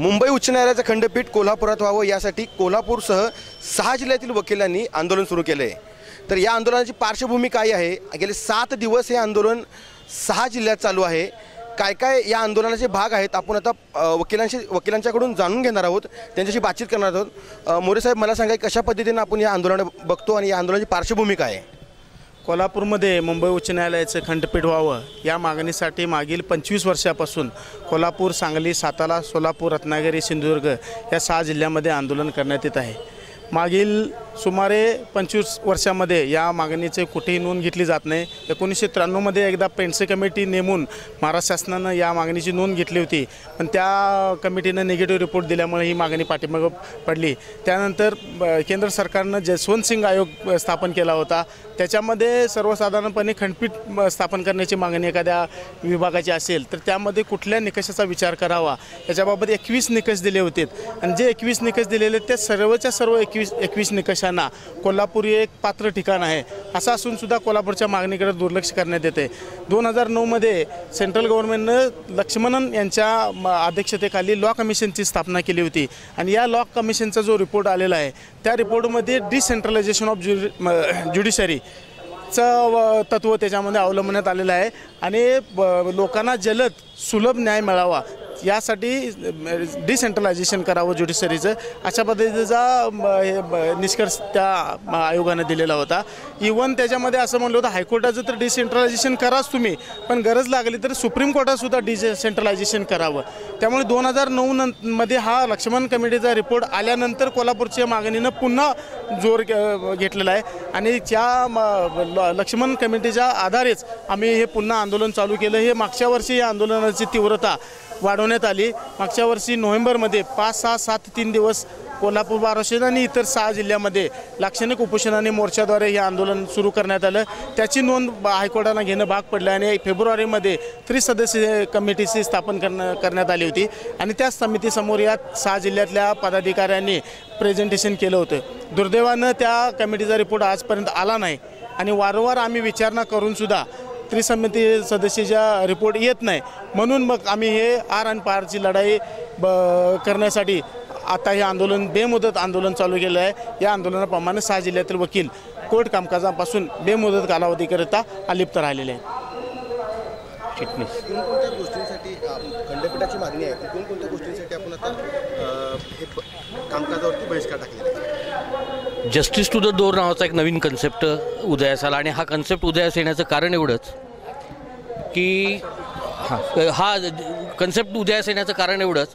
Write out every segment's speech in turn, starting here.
मुंबई उच्च न्यायालयाचं खंडपीठ कोल्हापुरात व्हावं यासाठी कोल्हापूरसह 6 जिल्ह्यातील वकिलांनी आंदोलन सुरू केले आहे। तर या आंदोलनाची पार्श्वभूमी काय आहे? गेले 7 दिवस हे आंदोलन 6 जिल्ह्यात चालू आहे। काय काय या आंदोलनाचे भाग आहेत आपण आता वकिलांच्याकडून जाणून घेणार आहोत, त्यांच्याशी बातचीत करणार आहोत। मोरे साहेब, मला सांगा कशा पद्धतीने आपण या आंदोलनाला बघतो आणि या आंदोलनाची पार्श्वभूमी काय आहे? कोल्हापूरमध्ये मुंबई उच्च न्यायालयाचं खंडपीठ व्हावं या मागणीसाठी मागील 25 वर्षापासून कोल्हापूर, सांगली, सातारा, सोलापूर, रत्नागिरी, सिंधुदुर्ग या 6 जिल्ह्यामध्ये आंदोलन करण्यात येत आहे। मागील सुमारे 25 वर्षामध्ये या मागणीचे कुठेही नोंद घेतली जात नाही। 1993 मध्ये एकदा पेंडसे कमिटी नेमून महाराष्ट्र शासनानं या मागणीची नोंद घेतली होती, पण त्या कमिटीनं निगेटिव्ह रिपोर्ट दिल्यामुळे ही मागणी पाठीमागे पडली। त्यानंतर केंद्र सरकारनं जसवंत सिंग आयोग स्थापन केला होता। त्याच्यामध्ये सर्वसाधारणपणे खंडपीठ स्थापन करण्याची मागणी एखाद्या विभागाची असेल तर त्यामध्ये कुठल्या निकषाचा विचार करावा याच्याबाबत 21 निकष दिले होते आणि जे 21 निकष दिलेले ते सर्वच्या सर्व 21 निकषांना कोल्हापूर हे एक पात्र ठिकाण आहे असं असून सुद्धा कोल्हापूरच्या मागणीकडे दुर्लक्ष करण्यात येते। 2009 मध्ये सेंट्रल गव्हर्नमेंटनं लक्ष्मणन यांच्या अध्यक्षतेखाली लॉ कमिशनची स्थापना केली होती आणि या लॉ कमिशनचा जो रिपोर्ट आलेला आहे त्या रिपोर्टमध्ये डिसेंट्रलायझेशन ऑफ ज्युडिशरी तत्व त्याच्यामध्ये अवलंबण्यात आलेलं आहे आणि लोकांना जलद सुलभ न्याय मिळावा यासाठी डिसेंट्रलायझेशन करावं ज्युडिशरीचं, अशा पद्धतीचा निष्कर्ष त्या आयोगाने दिलेला होता। इव्हन त्याच्यामध्ये असं म्हणलं होतं हायकोर्टाचं तर डिसेंट्रलायझेशन कराच तुम्ही, पण गरज लागली तर सुप्रीम कोर्टातसुद्धा डिसेंट्रलायझेशन करावं। त्यामुळे 2009 मध्ये हा लक्ष्मण कमिटीचा रिपोर्ट आल्यानंतर कोल्हापूरच्या मागणीनं पुन्हा जोर घेतलेला आहे आणि त्या लक्ष्मण कमिटीच्या आधारेच आम्ही हे पुन्हा आंदोलन चालू केलं। हे मागच्या वर्षी या आंदोलनाची तीव्रता वाढवण्यात आली। मागच्या वर्षी नोव्हेंबरमध्ये 5, 6, 7, 3 दिवस कोल्हापूर बार असोसिएशन आणि इतर 6 जिल्ह्यामध्ये लाक्षणिक उपोषणाने मोर्चाद्वारे हे आंदोलन सुरू करण्यात आलं। त्याची नोंद हायकोर्टानं घेणं भाग पडलं आणि फेब्रुवारीमध्ये त्रिसदस्यीय कमिटीची स्थापन करण्यात आली होती आणि त्या समितीसमोर या 6 जिल्ह्यातल्या पदाधिकाऱ्यांनी प्रेझेंटेशन केलं होतं। दुर्दैवानं त्या कमिटीचा रिपोर्ट आजपर्यंत आला नाही आणि वारंवार आम्ही विचारणा करूनसुद्धा त्रिसमिती सदस्याचा रिपोर्ट येत नाही, म्हणून मग आम्ही हे आर आणि पारची लढाई करण्यासाठी आता हे आंदोलन बेमुदत आंदोलन चालू केलं आहे। या आंदोलनाप्रमाणे 6 जिल्ह्यातील वकील कोर्ट कामकाजापासून बेमुदत कालावधीकरिता अलिप्त राहिलेले आहेत। चिटणीस, कोणत्या गोष्टींसाठी खंडपीठाची मागणी आहे, कोणत्या गोष्टींसाठी आपण आता हे कामकाजावरती बहिष्कार टाकलेला आहे? जस्टिस टू द डोर नावाचा एक नवीन कन्सेप्ट उदयास आला आणि हा कन्सेप्ट उदयास येण्याचं कारण एवढंच की हा कन्सेप्ट उदयास येण्याचं कारण एवढंच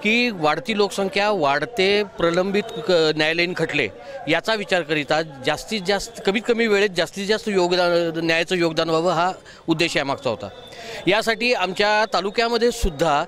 की वाढती लोकसंख्या, वाढते प्रलंबित न्यायालयीन खटले याचा विचार करिता जास्तीत जास्त कमीत कमी वेळेत जास्तीत जास्त न्यायाचं योगदान व्हावं हा उद्देश यामागचा होता। यासाठी आमच्या तालुक्यामध्ये सुद्धा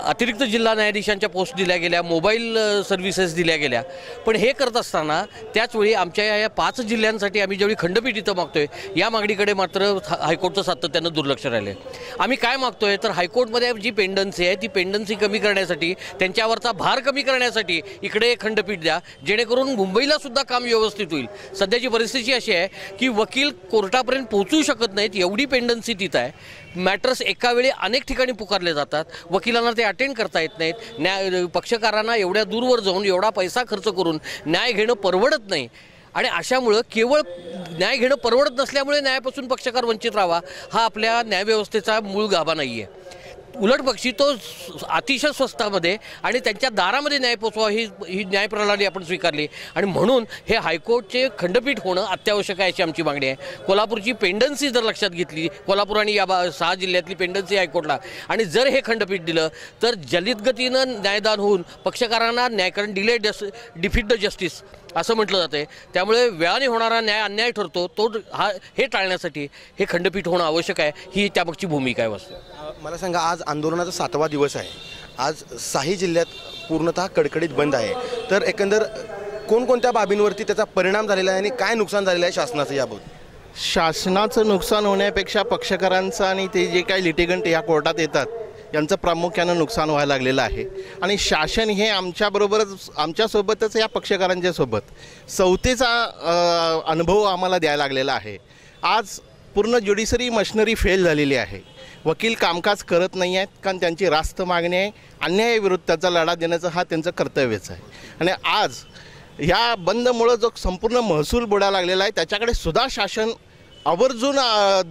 अतिरिक्त जिल्हा न्यायाधीशांच्या पोस्ट दिल्या गेल्या, मोबाईल सर्व्हिसेस दिल्या गेल्या, पण हे करत असताना त्याचवेळी आमच्या या 5 जिल्ह्यांसाठी आम्ही जेवढी खंडपीठ इथं मागतोय या मागणीकडे मात्र हायकोर्टचं सातत्यानं दुर्लक्ष राहिले। आम्ही काय मागतोय तर हायकोर्टमध्ये जी पेंडन्सी आहे ती पेंडन्सी कमी करण्यासाठी, त्यांच्यावरचा भार कमी करण्यासाठी इकडे एक खंडपीठ द्या, जेणेकरून मुंबईला सुद्धा काम व्यवस्थित होईल। सध्याची परिस्थिती अशी आहे की वकील कोर्टापर्यंत पोहोचू शकत नाहीत, एवढी पेंडन्सी तिथं आहे। मॅटर्स एका वेळी अनेक ठिकाणी पुकारले जातात, वकिलांना ते अटेंड करता येत नाहीत, पक्षकारांना एवढ्या दूरवर जाऊन एवढा पैसा खर्च करून न्याय घेणं परवडत नाही आणि अशामुळं केवळ न्याय घेणं परवडत नसल्यामुळे न्यायापासून पक्षकार वंचित राहावा हा आपल्या न्यायव्यवस्थेचा मूळ गाभा नाही आहे। उलटपक्षी तो अतिशय स्वस्तामध्ये आणि त्यांच्या दारामध्ये न्याय पोचवा ही न्यायप्रणाली आपण स्वीकारली आणि म्हणून हे हायकोर्टचे खंडपीठ होणं अत्यावश्यक आहे अशी आमची मागणी आहे। कोल्हापूरची पेंडन्सी जर लक्षात घेतली, कोल्हापूर आणि या 6 जिल्ह्यातली पेंडन्सी हायकोर्टला, आणि जर हे खंडपीठ दिलं तर जलद गतीनं न्यायदान होऊन पक्षकारांना न्याय, कारण डिफीट द जस्टिस असं म्हटलं जाते, त्यामुळे वेळाने होणारा न्याय अन्याय ठरतो, तो हे टाळण्यासाठी हे खंडपीठ होणं आवश्यक आहे, ही त्यामागची भूमिका आहे। वस्तू मला सांगा, आज आंदोलनाचा 7वा दिवस आहे, आज 6 जिल्ह्यात पूर्णतः कडकडीत बंद आहे, तर एकंदर कोणकोणत्या बाबींवरती त्याचा परिणाम झालेला आहे आणि काय नुकसान झालेलं आहे शासनाचं याबाबत? शासनाचं नुकसान होण्यापेक्षा पक्षकारांचं आणि ते जे काही लिटिगंट या कोर्टात येतात यांचं प्रामुख्यानं नुकसान व्हायला लागलेलं आहे आणि शासन हे आमच्याबरोबरच, आमच्यासोबतच या पक्षकारांच्या सोबत सवतेचा अनुभव आम्हाला द्यायला लागलेला आहे। आज पूर्ण ज्युडिशरी मशिनरी फेल झालेली आहे। वकील कामकाज करत नाही आहेत, कारण त्यांची रास्त मागणी आहे. अन्यायाविरुद्ध त्याचा लढा देण्याचं हा त्यांचं कर्तव्यच आहे. आणि आज ह्या बंदमुळं जो संपूर्ण महसूल बुडायला लागलेला आहे त्याच्याकडे सुद्धा शासन आवर्जून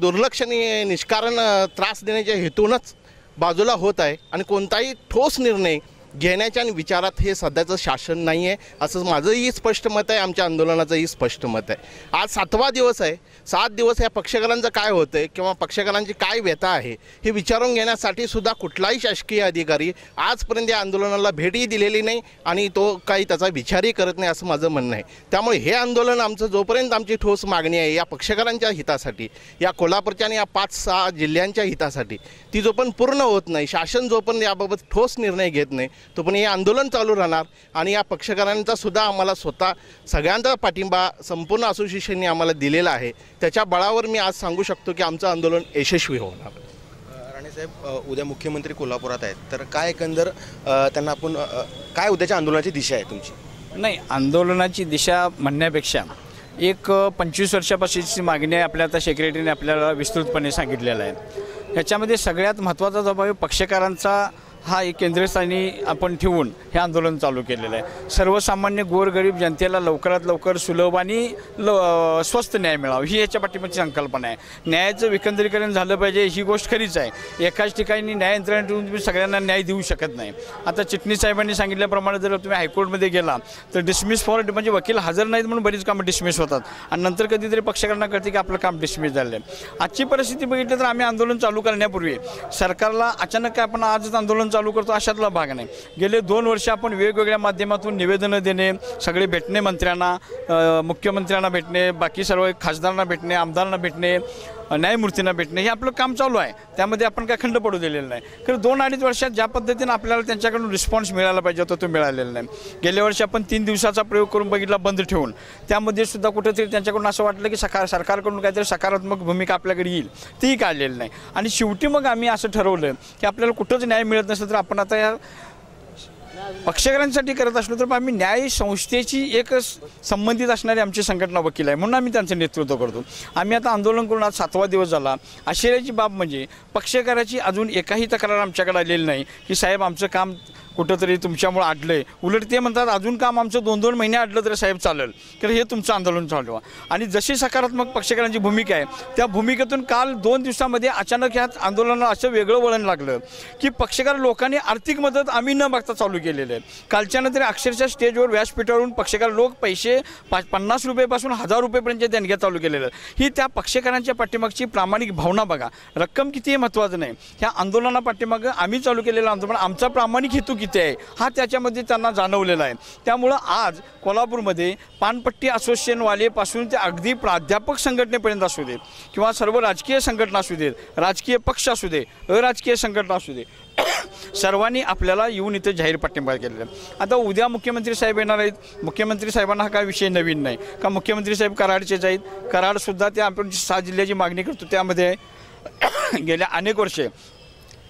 दुर्लक्ष आणि निष्कारण त्रास देण्याच्या हेतूनच बाजूला होत आहे आणि कोणताही ठोस निर्णय घेण्याच्या आणि विचारात हे सध्याचं शासन नाही आहे, असं माझंही स्पष्ट मत आहे, आमच्या आंदोलनाचंही स्पष्ट मत आहे. आज 7वा दिवस आहे. 7 दिवस या पक्षकारांचं काय होतं आहे किंवा पक्षकारांची काय व्यथा आहे हे विचारून घेण्यासाठी सुद्धा कुठलाही शासकीय अधिकारी आजपर्यंत या आंदोलनाला भेटही दिलेली नाही आणि तो काही त्याचा विचारही करत नाही, असं माझं म्हणणं आहे. त्यामुळे हे आंदोलन आमचं जोपर्यंत आमची ठोस मागणी आहे या पक्षकारांच्या हितासाठी, या कोल्हापूरच्या आणि या 5-6 जिल्ह्यांच्या हितासाठी, ती जोपर्यंत पूर्ण होत नाही, शासन जोपर्यंत याबाबत ठोस निर्णय घेत नाही, तो पण हे आंदोलन चालू राहणार. आणि या पक्षकारांचा सुद्धा आम्हाला स्वतः सगळ्यांचा पाठिंबा संपूर्ण असोसिएशनने आम्हाला दिलेला आहे. त्याच्या बळावर मी आज सांगू शकतो की आमचं आंदोलन यशस्वी होणार. राणेसाहेब, उद्या मुख्यमंत्री कोल्हापुरात आहेत, तर काय एकंदर त्यांना आपण काय उद्याच्या आंदोलनाची दिशा आहे तुमची? नाही, आंदोलनाची दिशा म्हणण्यापेक्षा एक 25 वर्षापासूनची मागणी आहे आपल्या आता सेक्रेटरीने आपल्याला विस्तृतपणे सांगितलेलं आहे. ह्याच्यामध्ये सगळ्यात महत्त्वाचा जबाब पक्षकारांचा हा एक केंद्रस्थानी आपण ठेवून हे आंदोलन चालू केलेलं आहे. सर्वसामान्य गोरगरीब जनतेला लवकरात लवकर सुलभ आणि स्वस्त न्याय मिळावा ही याच्या पाठीमागची संकल्पना आहे. न्यायाचं विकेंद्रीकरण झालं पाहिजे ही गोष्ट खरीच आहे. एकाच ठिकाणी न्याय यंत्रणा ठेवून तुम्ही सगळ्यांना न्याय देऊ शकत नाही. आता चिटणीस साहेबांनी सांगितल्याप्रमाणे जर तुम्ही हायकोर्टमध्ये गेला तर डिसमिस फॉर म्हणजे वकील हजर नाहीत म्हणून बरीच कामं डिसमिस होतात आणि नंतर कधीतरी पक्षकारांना कळते की आपलं काम डिसमिस झालं आहे. आजची परिस्थिती बघितली तर आम्ही आंदोलन चालू करण्यापूर्वी सरकारला अचानक काय आपण आजच आंदोलन चालू करतो अशातला भाग नाही. गेले 2 वर्ष आपण वेगवेगळ्या माध्यमातून निवेदनं देणे, सगळे भेटणे, मंत्र्यांना, मुख्यमंत्र्यांना भेटणे, बाकी सर्व खासदारांना भेटणे, आमदारांना भेटणे, न्यायमूर्तींना भेटणे, हे आपलं काम चालू आहे. त्यामध्ये आपण काय खंड पडू दिलेलं नाही. कारण 2-2.5 वर्षात ज्या पद्धतीनं आपल्याला त्यांच्याकडून रिस्पॉन्स मिळाला पाहिजे होता तो मिळालेला नाही. गेल्या वर्षी आपण 3 दिवसाचा प्रयोग करून बघितला बंद ठेवून, त्यामध्ये सुद्धा कुठेतरी त्यांच्याकडून असं वाटलं की सरकारकडून काहीतरी सकारात्मक भूमिका आपल्याकडे येईल, तीही काढलेली नाही. आणि शेवटी मग आम्ही असं ठरवलं की आपल्याला कुठंच न्याय मिळत नसेल तर आपण आता या पक्षकारांसाठी करत असलो तर आम्ही न्याय संस्थेची एक संबंधित असणारी आमची संघटना वकील आहे म्हणून आम्ही त्यांचं नेतृत्व करतो. आम्ही आता आंदोलन करून आज 7वा दिवस झाला. आश्चर्याची बाब म्हणजे पक्षकाराची अजून एकाही तक्रार आमच्याकडे आलेली नाही की साहेब आमचं काम कुठंतरी तुमच्यामुळे अडलं आहे. उलट ते म्हणतात अजून काम आमचं 2-2 महिने अडलं तरी साहेब चालेल, तर हे तुमचं आंदोलन चालवा. आणि जशी सकारात्मक पक्षकारांची भूमिका आहे त्या भूमिकेतून काल 2 दिवसामध्ये अचानक ह्या आंदोलनाला असं वेगळं वळण लागलं की पक्षकार लोकांनी आर्थिक मदत आम्ही न मागता चालू केलेलं आहे. कालच्यानं तरी अक्षरशः स्टेजवर व्यासपीठावरून पक्षकार लोक पैसे 50 रुपयेपासून 1000 रुपयेपर्यंत देणग्या चालू केलेलं ही त्या पक्षकारांच्या पाठीमागची प्रामाणिक भावना बघा. रक्कम किती हे महत्त्वाचं नाही. ह्या आंदोलना पाठीमागं आम्ही चालू केलेलं आंदोलन आमचा प्रामाणिक हेतू किती आहे हा त्याच्यामध्ये त्यांना जाणवलेला आहे. त्यामुळं आज कोल्हापूरमध्ये पानपट्टी असोसिएशनवालेपासून ते अगदी प्राध्यापक संघटनेपर्यंत असू देत किंवा सर्व राजकीय संघटना असू देत, राजकीय पक्ष असू दे, अराजकीय संघटना असू दे, सर्वांनी आपल्याला येऊन इथे जाहीर पाठिंबा केलेला आहे. आता उद्या मुख्यमंत्री साहेब येणार आहेत. मुख्यमंत्री साहेबांना हा काय विषय नवीन नाही का मुख्यमंत्री साहेब कराडचेच आहेत. कराडसुद्धा त्या आपण 6 जिल्ह्याची मागणी करतो त्यामध्ये गेल्या अनेक वर्षे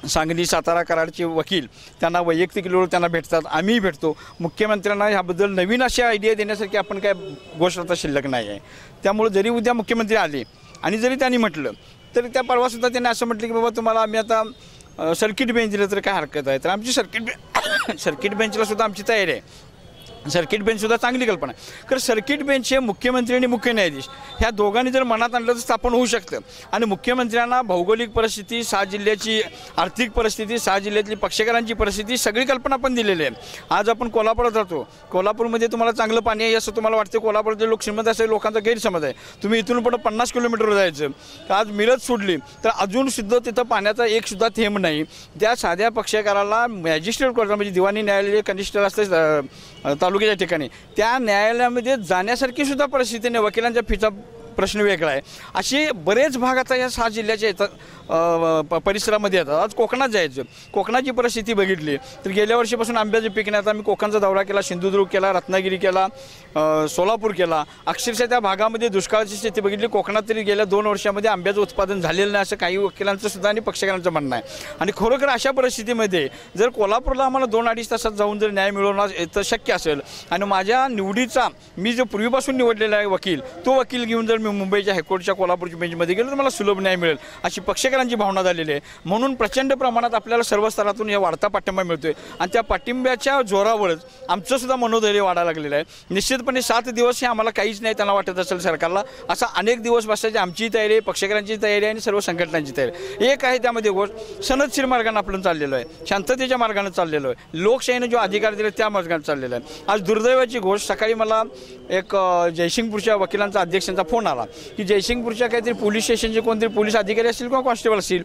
सांगली, सातारा, कराडचे वकील त्यांना वैयक्तिक लोक त्यांना भेटतात, आम्हीही भेटतो. मुख्यमंत्र्यांना ह्याबद्दल नवीन अशी आयडिया देण्यासारखी आपण काय गोष्ट आता शिल्लक नाही आहे. त्यामुळे जरी उद्या मुख्यमंत्री आले आणि जरी त्यांनी म्हटलं तरी त्या परवासुद्धा त्यांनी असं म्हटलं की बाबा तुम्हाला आम्ही आता सर्किट बेंच दिलं तर काय हरकत आहे. तर आमची सर्किट बेंचला सुद्धा आमची तयारी आहे. सर्किट बेंचसुद्धा चांगली कल्पना आहे. कारण सर्किट बेंच हे मुख्यमंत्री आणि मुख्य न्यायाधीश ह्या दोघांनी जर मनात आणलं तर स्थापन होऊ शकतं. आणि मुख्यमंत्र्यांना भौगोलिक परिस्थिती, 6 जिल्ह्याची आर्थिक परिस्थिती, 6 जिल्ह्यातली पक्षकारांची परिस्थिती सगळी कल्पना पण दिलेली आहे. आज आपण कोल्हापुरात राहतो. कोल्हापूरमध्ये तुम्हाला चांगलं पाणी आहे असं तुम्हाला वाटतं. कोल्हापूरचे लोक श्रीमंत असे लोकांचा गैरसमज आहे. तुम्ही इथून पुढे 50 किलोमीटर जायचं. आज मिरज सोडली तर अजूनसुद्धा तिथं पाण्याचा एकसुद्धा थेंब नाही. त्या साध्या पक्षकाराला मॅजिस्ट्रेट कोर्टात म्हणजे दिवाणी न्यायालय कनिष्ठ असते तालुक्याच्या ठिकाणी त्या न्यायालयामध्ये जाण्यासारखी सुद्धा परिस्थिती नाही. वकिलांच्या फीचा प्रश्न वेगळा आहे. असे बरेच भाग आता या 6 जिल्ह्याच्या येतात परिसरामध्ये येतात. आज कोकणात जायचं. कोकणाची परिस्थिती बघितली तर गेल्या वर्षीपासून आंब्याचे पीक नाही. आता आम्ही कोकणचा दौरा केला, सिंधुदुर्ग केला, रत्नागिरी केला, सोलापूर केला. अक्षरशः त्या भागामध्ये दुष्काळाची स्थिती बघितली. कोकणात तरी गेल्या 2 वर्षामध्ये आंब्याचं उत्पादन झालेलं नाही असं काही वकिलांचं सुद्धा आणि पक्षकारांचं म्हणणं आहे. आणि खरोखर अशा परिस्थितीमध्ये जर कोल्हापूरला आम्हाला 2-2.5 तासात जाऊन जर न्याय मिळवणं तर शक्य असेल आणि माझ्या निवडीचा मी जो पूर्वीपासून निवडलेला आहे वकील तो वकील घेऊन जर मी मुंबईच्या हायकोर्टच्या कोल्हापूरच्या बेंचमध्ये गेलो तर मला सुलभ न्याय मिळेल अशी पक्षकारांची भावना झालेली आहे. म्हणून प्रचंड प्रमाणात आपल्याला सर्व स्तरातून या वाढता पाठिंबा मिळतोय आणि त्या पाठिंब्याच्या जोरावरच आमचं सुद्धा मनोधैर्य वाढायला लागलेलं आहे. निश्चितपणे 7 दिवस हे आम्हाला काहीच नाही त्यांना वाटत असेल सरकारला, असा अनेक दिवस बसायची आमची तयारी आहे, पक्षकारांची तयारी आहे आणि सर्व संघटनांची तयारी. एक आहे त्यामध्ये गोष्ट सनदशीर मार्गाने आपण चाललेलो आहे, शांततेच्या मार्गाने चाललेलो आहे, लोकशाहीने जो अधिकार दिले त्या मार्गाने चाललेला आहे. आज दुर्दैवाची गोष्ट, सकाळी मला एक जयसिंगपूरच्या वकिलांचा अध्यक्षांचा फोन आला की जयसिंगपूरच्या काहीतरी पोलीस स्टेशनचे कोणतरी पोलीस अधिकारी असतील किंवा कॉन्स्टेबल असतील,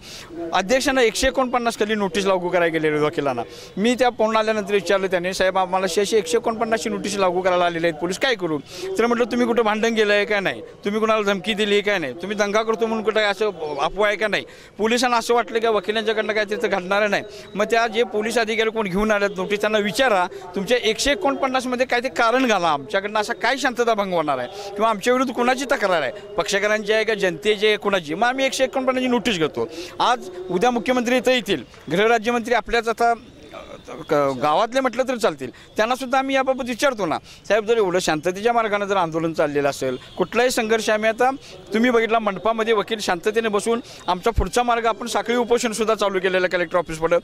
अध्यक्षांना 149 खाली नोटीस लागू करायला गेलेले वकिलांना. मी त्या फोन आल्यानंतर विचारलं त्याने, साहेब आम्हाला 149 नोटीस लागू करायला आलेले आहेत, पोलीस काय करू? तर म्हटलं तुम्ही कुठं भांडण केलं आहे का नाही, तुम्ही कुणाला धमकी दिली आहे काय नाही, तुम्ही दंगा करतो म्हणून कुठं असं अफवा आहे का नाही. पोलिसांना असं वाटलं की वकिलांच्याकडनं काय तिथं घडणार नाही. मग त्या जे पोलीस अधिकारी कोण घेऊन आल्यात नोटीस त्यांना विचारा तुमच्या 149 मध्ये काय ते कारण घाला, आमच्याकडनं असा काय शांतता भंग होणार आहे किंवा आमच्या विरुद्ध कुणाची तक्रार आहे, पक्षकारांची आहे का जनतेची आहे कुणाची. मग आम्ही 149 नोटीस घेतो. आज उद्या मुख्यमंत्री इथं येतील, गृहराज्यमंत्री आपल्याच आता गावातले म्हटलं तर चालतील, त्यांना सुद्धा आम्ही याबाबत विचारतो ना, साहेब जर एवढं शांततेच्या मार्गाने जर आंदोलन चाललेलं असेल, कुठलाही संघर्ष आम्ही आता तुम्ही बघितला मंडपामध्ये वकील शांततेने बसून आमचा पुढचा मार्ग आपण साखळी उपोषण सुद्धा चालू केलेलं कलेक्टर ऑफिसकडं.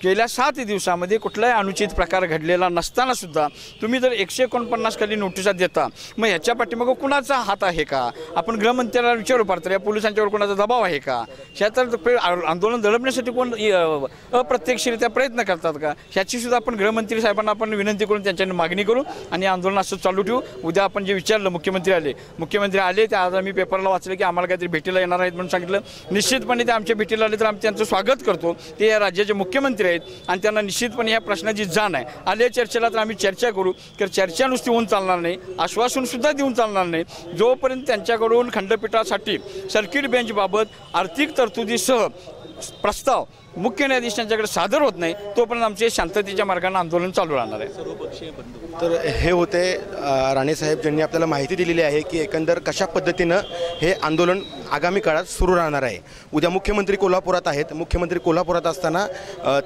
गेल्या 7 दिवसामध्ये कुठलाही अनुचित प्रकार घडलेला नसताना सुद्धा तुम्ही जर 149 खाली नोटिसा देता, मग ह्याच्या पाठीमागं कुणाचा हात आहे का? आपण गृहमंत्र्याला विचारू पाहतो या पोलिसांच्यावर कोणाचा दबाव आहे का? ह्या तर आंदोलन दडपण्यासाठी कोण अप्रत्यक्षरित्या प्रयत्न करतात का? ह्याची सुद्धा आपण गृहमंत्री साहेबांना आपण विनंती करून त्यांच्याकडे मागणी करू आणि आंदोलन असं चालू ठेवू. उद्या आपण जे विचारलं मुख्यमंत्री आले ते आज आम्ही पेपरला वाचलं की आम्हाला काहीतरी भेटीला येणार आहेत म्हणून सांगितलं. निश्चितपणे ते आमच्या भेटीला आले तर आम्ही त्यांचं स्वागत करतो. ते या राज्याचे मुख्यमंत्री आहेत आणि त्यांना निश्चितपणे या प्रश्नाची जाण आहे. आले चर्चेला तर आम्ही चर्चा करू, तर चर्चा नुसती होऊन चालणार नाही, आश्वासन सुद्धा देऊन चालणार नाही. जोपर्यंत त्यांच्याकडून खंडपीठासाठी सर्किट बेंचबाबत आर्थिक तरतुदीसह प्रस्ताव मुख्य न्यायाधीशांच्याकडे सादर होत नाही तोपर्यंत आमचे शांततेच्या मार्गाने आंदोलन चालू राहणार आहे. तर हे होते राणेसाहेब ज्यांनी आपल्याला माहिती दिलेली आहे की एकंदर कशा पद्धतीनं हे आंदोलन आगामी काळात सुरू राहणार आहे. उद्या मुख्यमंत्री कोल्हापुरात आहेत, मुख्यमंत्री कोल्हापुरात असताना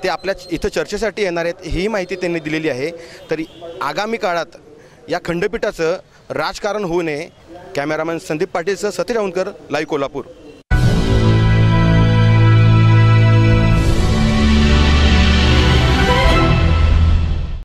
ते आपल्या इथं चर्चेसाठी येणार आहेत ही माहिती त्यांनी दिलेली आहे. तरी आगामी काळात या खंडपीठाचं राजकारण होऊ नये. कॅमेरामॅन संदीप पाटीलसह सतीश औंधकर, लाईव्ह कोल्हापूर.